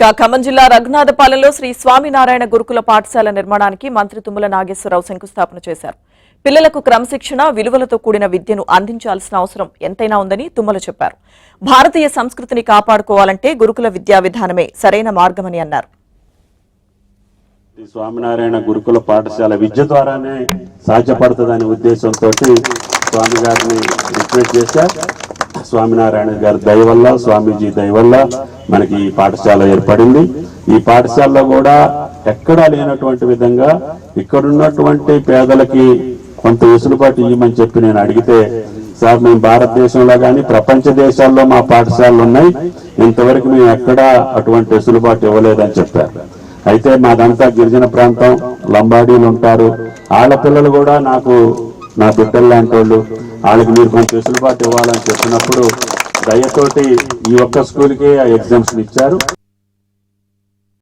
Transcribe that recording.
ఖమ్మం జిల్లా రఘునాథపాలెంలో శ్రీ స్వామినారాయణ గురుకుల పాఠశాల నిర్మాణానికి మంత్రి తుమ్మల నాగేశ్వరరావు శంకుస్థాపన చేశారు. పిల్లలకు క్రమశిక్షణ, విలువలతో కూడిన విద్యను అందించాల్సిన అవసరం ఎంతైనా ఉందని తుమ్మల చెప్పారు. భారతీయ సంస్కృతిని కాపాడుకోవాలంటే గురుకుల విద్యా విధానమే సరైన మార్గమని అన్నారు. స్వామినారాయణ గురుకుల పాఠశాల విద్య ద్వారానే సాధ్యపడుతుందనే ఉద్దేశంతో స్వామి గారిని రిక్వెస్ట్ చేశారు. స్వామినారాయణ గారి దయ వల్ల, స్వామీజీ దయ వల్ల మనకి ఈ పాఠశాల ఏర్పడింది. ఈ పాఠశాలలో కూడా ఎక్కడా లేనటువంటి విధంగా ఇక్కడున్నటువంటి పేదలకి కొంత వెసులుబాటు ఇవ్వమని చెప్పి నేను అడిగితే, సార్ మేము భారతదేశంలో కానీ ప్రపంచ దేశాల్లో మా పాఠశాలలు ఉన్నాయి, ఇంతవరకు మేము ఎక్కడా అటువంటి వెసులుబాటు ఇవ్వలేదని చెప్పారు. అయితే మాదంతా గిరిజన ప్రాంతం, లంబాడీలు ఉంటారు, వాళ్ళ పిల్లలు కూడా నాకు నా బిడ్డలు లాంటి వాళ్ళు, వాళ్ళకి మీరు కొంచెం వెసులుబాటు ఇవ్వాలని చెప్పినప్పుడు దయతోటి ఈ ఒక్క స్కూల్కి ఆ ఎగ్జామ్షన్ ఇచ్చారు.